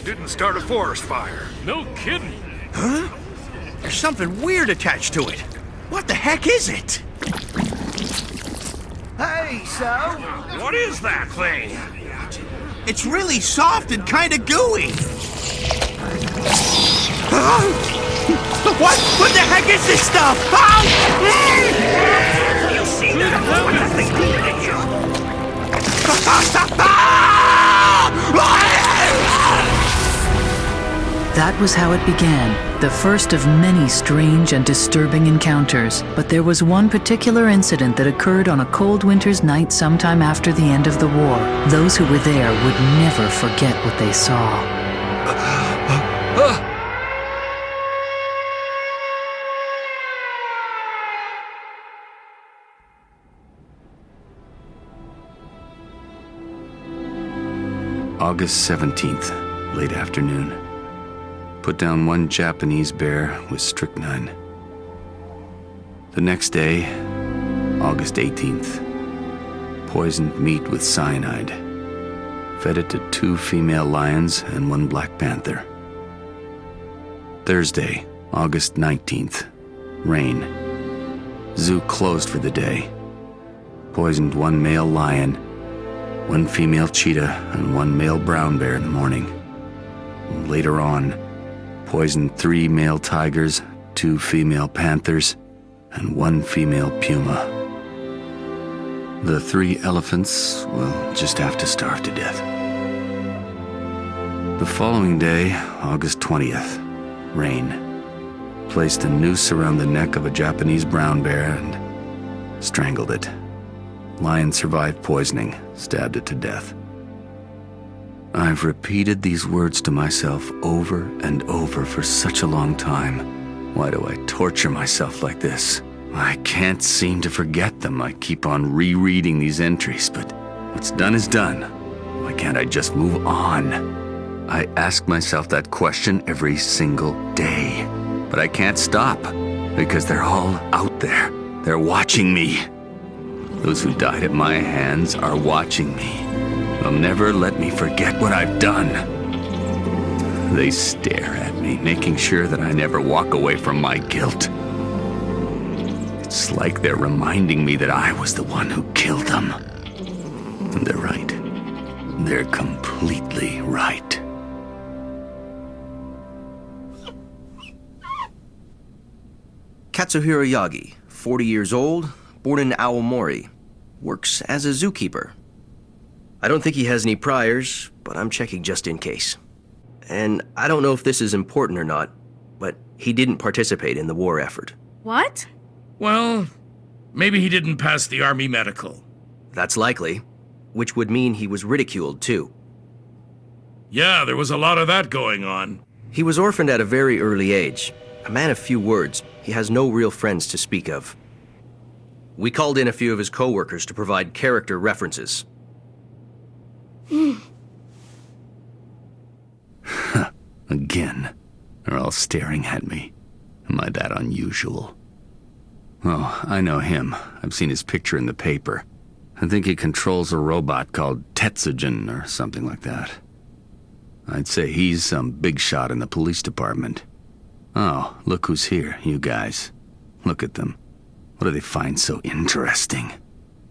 didn't start a forest fire. No kidding. Huh? There's something weird attached to it. What the heck is it? Hey, so? What is that thing? It's really soft and kind of gooey. What the heck is this stuff? You see that? What does this mean to you? That was how it began, the first of many strange and disturbing encounters. But there was one particular incident that occurred on a cold winter's night sometime after the end of the war. Those who were there would never forget what they saw. August 17th, late afternoon. Put down one Japanese bear with strychnine. The next day, August 18th, poisoned meat with cyanide. Fed it to 2 female lions and 1 black panther. Thursday, August 19th, rain. Zoo closed for the day. Poisoned 1 male lion, 1 female cheetah, and 1 male brown bear in the morning. Later on, poisoned 3 male tigers, 2 female panthers, and 1 female puma. The 3 elephants will just have to starve to death. The following day, August 20th, rain. Placed a noose around the neck of a Japanese brown bear and strangled it. Lion survived poisoning, stabbed it to death. I've repeated these words to myself over and over for such a long time. Why do I torture myself like this? I can't seem to forget them. I keep on rereading these entries, but what's done is done. Why can't I just move on? I ask myself that question every single day, but I can't stop because they're all out there. They're watching me. Those who died at my hands are watching me. They'll never let me forget what I've done. They stare at me, making sure that I never walk away from my guilt. It's like they're reminding me that I was the one who killed them. And they're right. They're completely right. Katsuhiro Yagi, 40 years old, born in Aomori, works as a zookeeper. I don't think he has any priors, but I'm checking just in case. And I don't know if this is important or not, but he didn't participate in the war effort. What? Well, maybe he didn't pass the Army medical. That's likely, which would mean he was ridiculed too. Yeah, there was a lot of that going on. He was orphaned at a very early age. A man of few words, he has no real friends to speak of. We called in a few of his co-workers to provide character references. Again, they're all staring at me. Am I that unusual? Oh, I know him. I've seen his picture in the paper. I think he controls a robot called Tetsujin or something like that. I'd say he's some big shot in the police department. Oh, look who's here, you guys. Look at them. What do they find so interesting?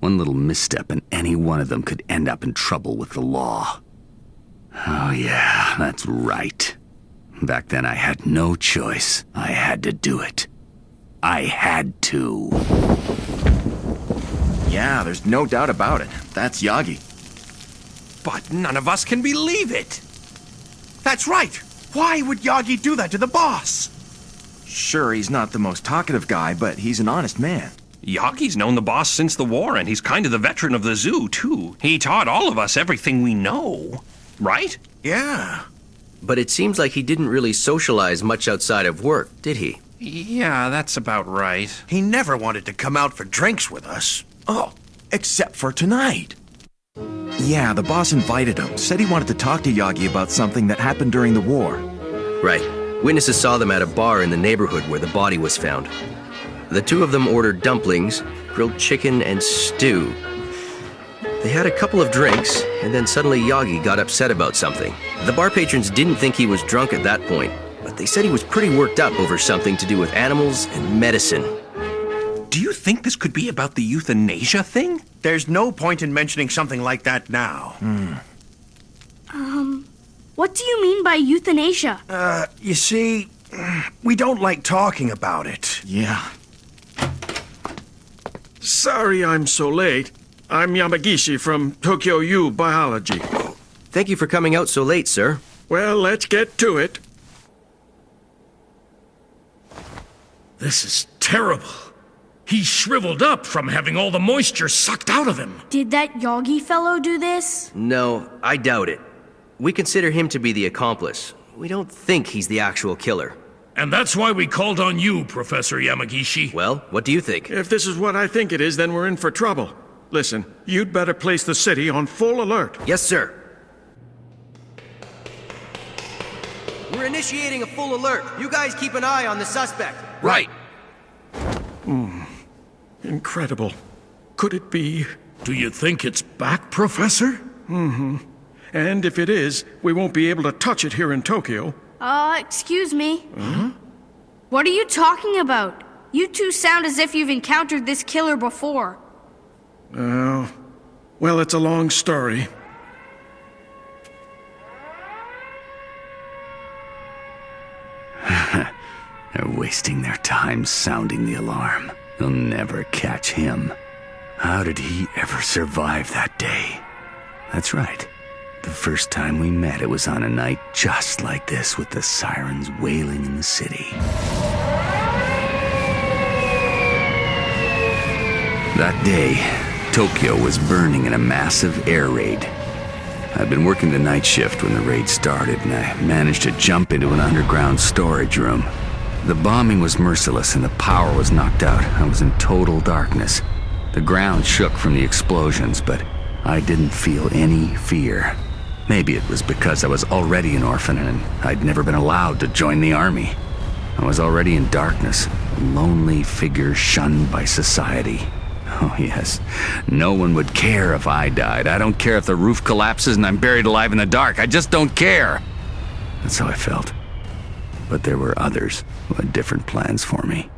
One little misstep and any one of them could end up in trouble with the law. Oh yeah, that's right. Back then I had no choice. I had to do it. I had to. Yeah, there's no doubt about it. That's Yagi. But none of us can believe it. That's right. Why would Yagi do that to the boss? Sure, he's not the most talkative guy, but he's an honest man. Yagi's known the boss since the war, and he's kind of the veteran of the zoo, too. He taught all of us everything we know. Right? Yeah. But it seems like he didn't really socialize much outside of work, did he? Yeah, that's about right. He never wanted to come out for drinks with us. Oh, except for tonight. Yeah, the boss invited him, said he wanted to talk to Yagi about something that happened during the war. Right. Witnesses saw them at a bar in the neighborhood where the body was found. The two of them ordered dumplings, grilled chicken, and stew. They had a couple of drinks, and then suddenly Yagi got upset about something. The bar patrons didn't think he was drunk at that point, but they said he was pretty worked up over something to do with animals and medicine. Do you think this could be about the euthanasia thing? There's no point in mentioning something like that now. What do you mean by euthanasia? You see, we don't like talking about it. Yeah. Sorry I'm so late. I'm Yamagishi from Tokyo U Biology. Thank you for coming out so late, sir. Well, let's get to it. This is terrible. He shriveled up from having all the moisture sucked out of him. Did that Yagi fellow do this? No, I doubt it. We consider him to be the accomplice. We don't think he's the actual killer. And that's why we called on you, Professor Yamagishi. Well, what do you think? If this is what I think it is, then we're in for trouble. Listen, you'd better place the city on full alert. Yes, sir. We're initiating a full alert. You guys keep an eye on the suspect. Right. Incredible. Could it be? Do you think it's back, Professor? And if it is, we won't be able to touch it here in Tokyo. Excuse me. What are you talking about? You two sound as if you've encountered this killer before. Well, it's a long story. They're wasting their time sounding the alarm. They'll never catch him. How did he ever survive that day? That's right. The first time we met, it was on a night just like this, with the sirens wailing in the city. That day, Tokyo was burning in a massive air raid. I'd been working the night shift when the raid started, and I managed to jump into an underground storage room. The bombing was merciless and the power was knocked out. I was in total darkness. The ground shook from the explosions, but I didn't feel any fear. Maybe it was because I was already an orphan and I'd never been allowed to join the army. I was already in darkness, a lonely figure shunned by society. Oh yes, no one would care if I died. I don't care if the roof collapses and I'm buried alive in the dark. I just don't care. That's how I felt. But there were others who had different plans for me.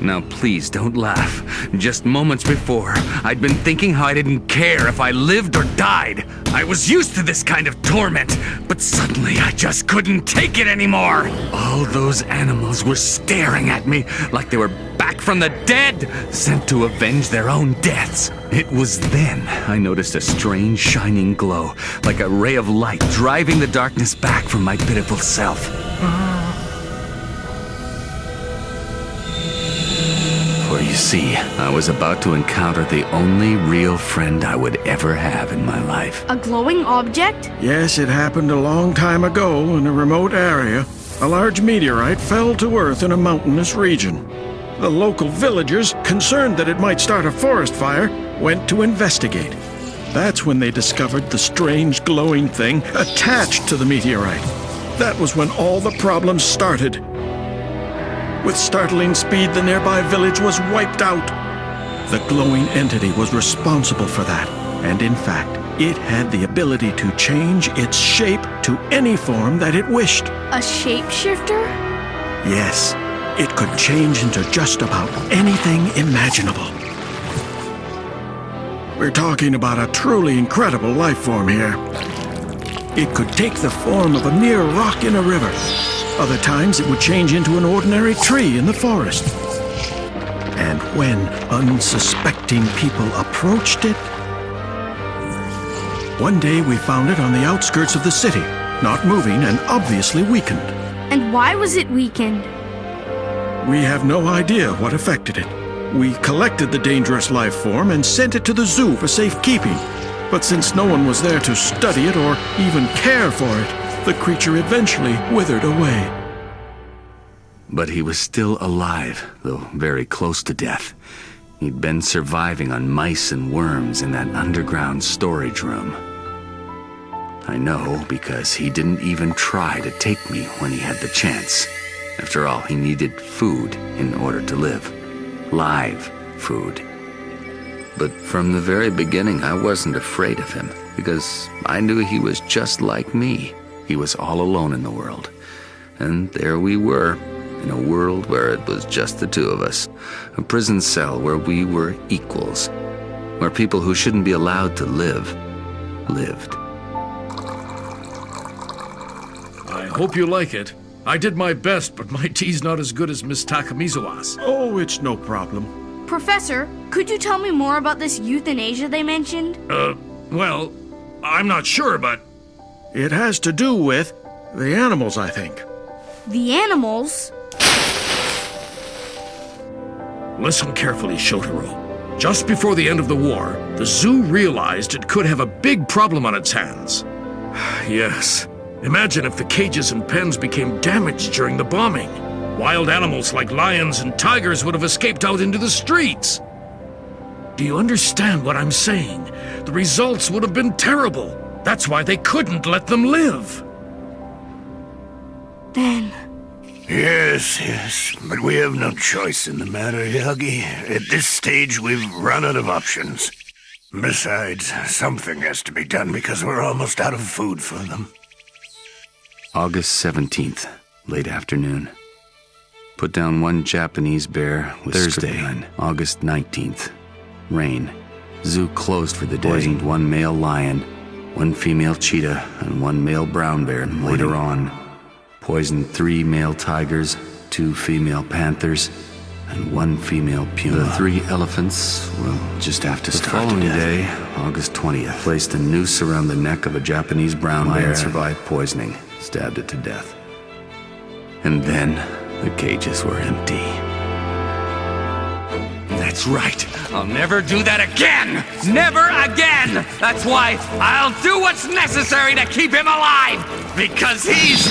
Now please don't laugh. Just moments before, I'd been thinking how I didn't care if I lived or died. I was used to this kind of torment, but suddenly I just couldn't take it anymore. All those animals were staring at me like they were back from the dead, sent to avenge their own deaths. It was then I noticed a strange shining glow, like a ray of light driving the darkness back from my pitiful self. For you see, I was about to encounter the only real friend I would ever have in my life. A glowing object? Yes, it happened a long time ago in a remote area. A large meteorite fell to Earth in a mountainous region. The local villagers, concerned that it might start a forest fire, went to investigate. That's when they discovered the strange glowing thing attached to the meteorite. That was when all the problems started. With startling speed, the nearby village was wiped out. The glowing entity was responsible for that, and in fact, it had the ability to change its shape to any form that it wished. A shapeshifter? Yes, it could change into just about anything imaginable. We're talking about a truly incredible life form here. It could take the form of a mere rock in a river. Other times, it would change into an ordinary tree in the forest. And when unsuspecting people approached it, one day we found it on the outskirts of the city, not moving and obviously weakened. And why was it weakened? We have no idea what affected it. We collected the dangerous life form and sent it to the zoo for safekeeping. But since no one was there to study it or even care for it, the creature eventually withered away. But he was still alive, though very close to death. He'd been surviving on mice and worms in that underground storage room. I know because he didn't even try to take me when he had the chance. After all, he needed food in order to live. Live food. But from the very beginning, I wasn't afraid of him, because I knew he was just like me. He was all alone in the world. And there we were, in a world where it was just the two of us. A prison cell where we were equals. Where people who shouldn't be allowed to live, lived. I hope you like it. I did my best, but my tea's not as good as Miss Takamizuwa's. Oh, it's no problem. Professor, could you tell me more about this euthanasia they mentioned? Well, I'm not sure, but... It has to do with the animals, I think. The animals? Listen carefully, Shotaro. Just before the end of the war, the zoo realized it could have a big problem on its hands. Yes. Imagine if the cages and pens became damaged during the bombing. Wild animals like lions and tigers would have escaped out into the streets. Do you understand what I'm saying? The results would have been terrible. That's why they couldn't let them live. Then... Yes, but we have no choice in the matter, Yagi. At this stage, we've run out of options. Besides, something has to be done because we're almost out of food for them. August 17th, late afternoon. Put down one Japanese bear with Thursday, August 19th. Rain. Zoo closed for the day. Poisoned one male lion, one female cheetah, and one male brown bear. And later on, poisoned 3 male tigers, 2 female panthers, and 1 female puma. The 3 elephants, well, just after the following day, August 20th, placed a noose around the neck of a Japanese brown bear. Survived poisoning, stabbed it to death. And then the cages were empty. That's right. I'll never do that again! Never again! That's why I'll do what's necessary to keep him alive! Because he's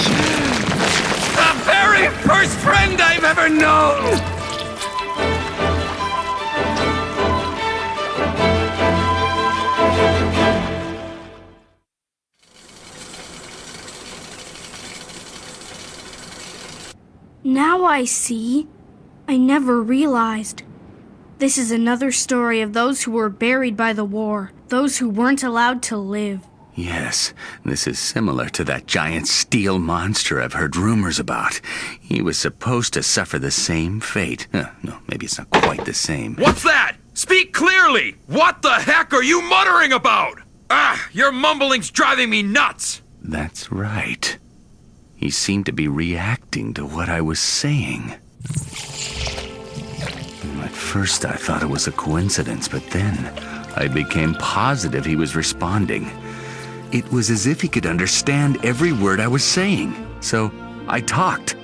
the very first friend I've ever known! Now I see. I never realized. This is another story of those who were buried by the war, those who weren't allowed to live. Yes, this is similar to that giant steel monster I've heard rumors about. He was supposed to suffer the same fate. No, maybe it's not quite the same. What's that? Speak clearly! What the heck are you muttering about? Your mumbling's driving me nuts! That's right. He seemed to be reacting to what I was saying. At first I thought it was a coincidence, but then I became positive he was responding. It was as if he could understand every word I was saying. So I talked,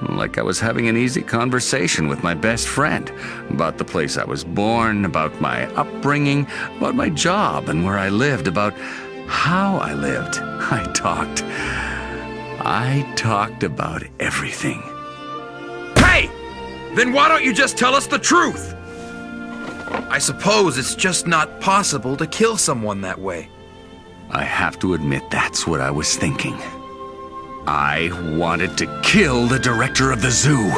like I was having an easy conversation with my best friend, about the place I was born, about my upbringing, about my job and where I lived, about how I lived. I talked about everything. Hey! Then why don't you just tell us the truth? I suppose it's just not possible to kill someone that way. I have to admit that's what I was thinking. I wanted to kill the director of the zoo.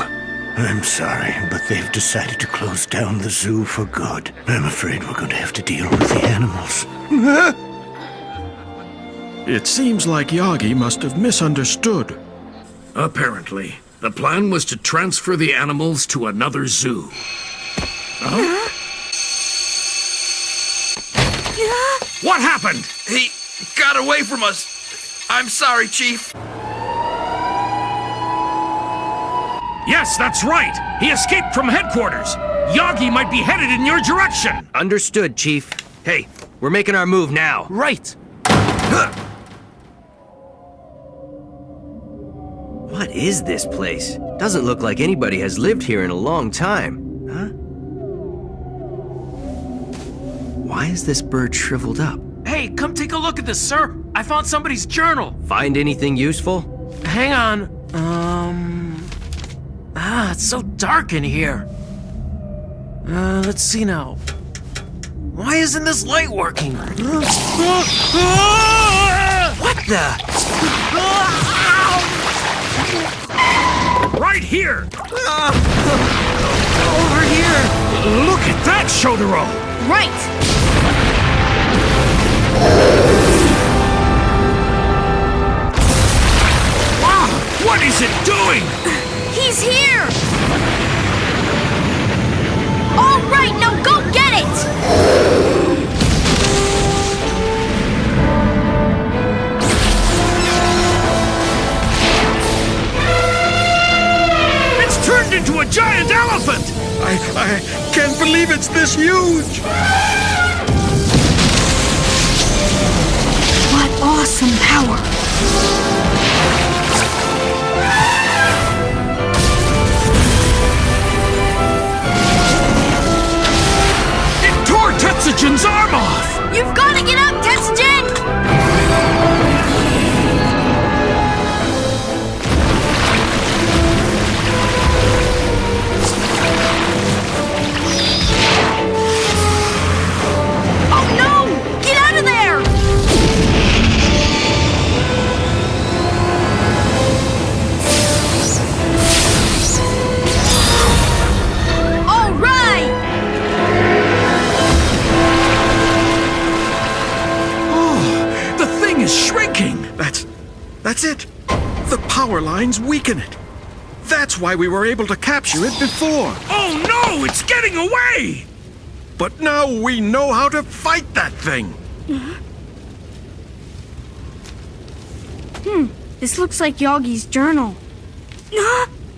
I'm sorry, but they've decided to close down the zoo for good. I'm afraid we're going to have to deal with the animals. It seems like Yagi must have misunderstood. Apparently. The plan was to transfer the animals to another zoo. Huh? What happened? He got away from us. I'm sorry, Chief. Yes, that's right. He escaped from headquarters. Yagi might be headed in your direction. Understood, Chief. Hey, we're making our move now. Right. What is this place? Doesn't look like anybody has lived here in a long time. Huh? Why is this bird shriveled up? Hey, come take a look at this, sir. I found somebody's journal. Find anything useful? Hang on. It's so dark in here. Let's see now. Why isn't this light working? What the? Right here! Over here! Look at that, Shotaro! Right! Wow! What is it doing? He's here! All right, now go get it! It's turned into a giant elephant! I can't believe it's this huge! What awesome power! It tore Tetsujin's arm off! You've got to get up, Tetsujin! Oh no! Get out of there! All right! The thing is shrinking! That's it! The power lines weaken it. That's why we were able to capture it before. Oh no! It's getting away! But now we know how to fight that thing. This looks like Yogi's journal.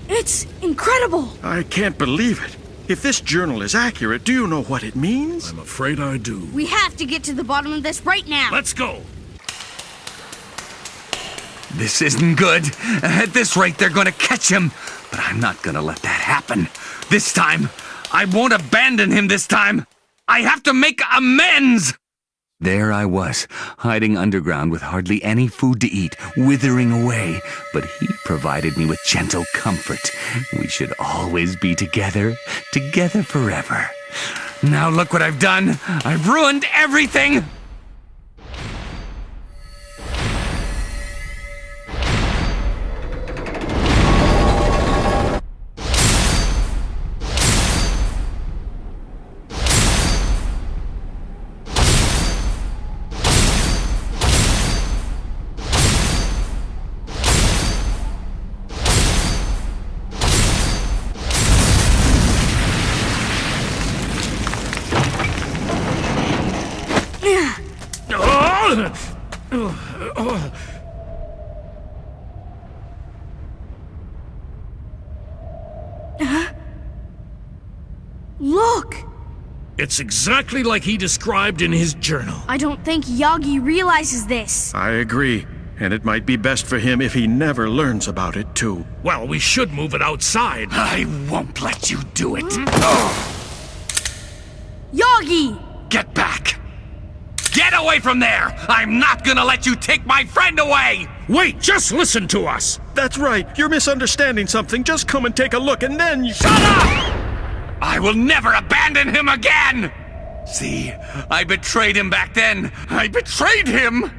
It's incredible! I can't believe it. If this journal is accurate, do you know what it means? I'm afraid I do. We have to get to the bottom of this right now. Let's go! This isn't good. At this rate, they're gonna catch him. But I'm not gonna let that happen. This time, I won't abandon him this time. I have to make amends! There I was, hiding underground with hardly any food to eat, withering away. But he provided me with gentle comfort. We should always be together, together forever. Now look what I've done. I've ruined everything! Look! It's exactly like he described in his journal. I don't think Yagi realizes this. I agree. And it might be best for him if he never learns about it, too. Well, we should move it outside. I won't let you do it. Yagi! Get back! Get away from there! I'm not gonna let you take my friend away! Wait, just listen to us! That's right. You're misunderstanding something. Just come and take a look, and then you... Shut up! I will never abandon him again! See, I betrayed him back then. I betrayed him!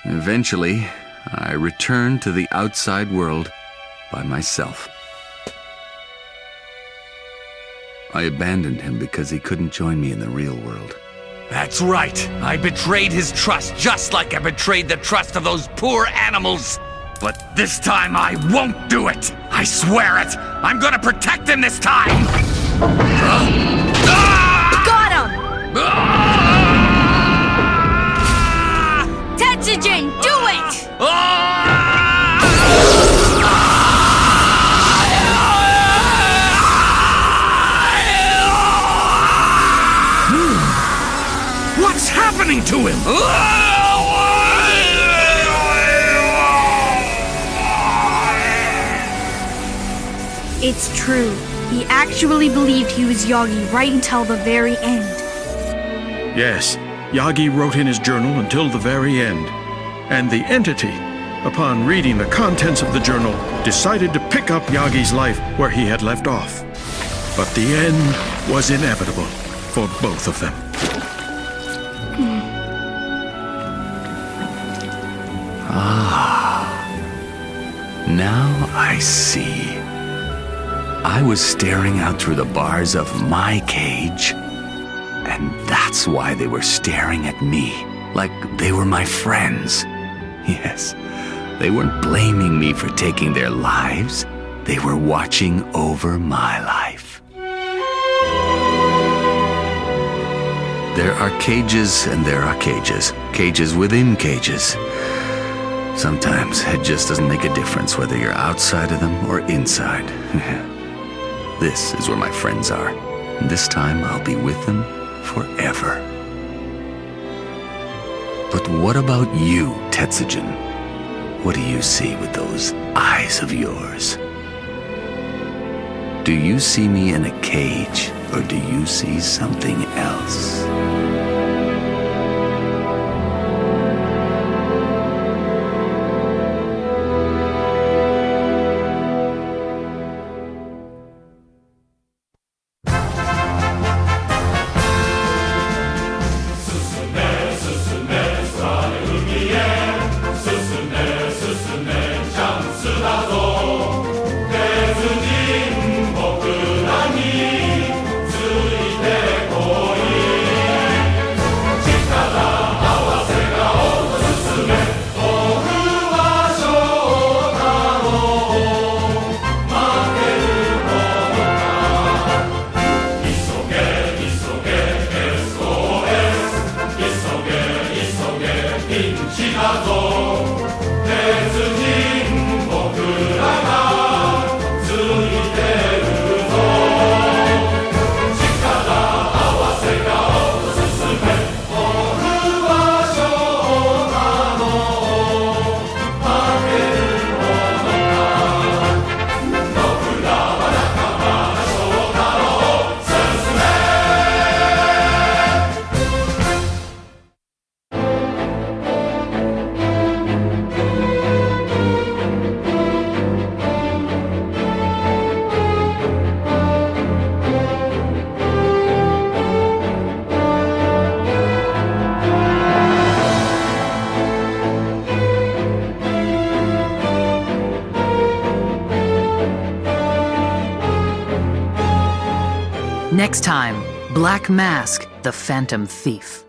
Eventually, I returned to the outside world by myself. I abandoned him because he couldn't join me in the real world. That's right. I betrayed his trust just like I betrayed the trust of those poor animals. But this time I won't do it. I swear it. I'm gonna protect him this time. Got him! Tetsujin, do it! What's happening to him? It's true. He actually believed he was Yagi right until the very end. Yes, Yagi wrote in his journal until the very end. And the entity, upon reading the contents of the journal, decided to pick up Yagi's life where he had left off. But the end was inevitable for both of them. Now I see. I was staring out through the bars of my cage, and that's why they were staring at me, like they were my friends. Yes, they weren't blaming me for taking their lives. They were watching over my life. There are cages and there are cages. Cages within cages. Sometimes it just doesn't make a difference whether you're outside of them or inside. This is where my friends are. And this time I'll be with them forever. But what about you, Tetsujin? What do you see with those eyes of yours? Do you see me in a cage, or do you see something else? Next time, Black Mask, the Phantom Thief.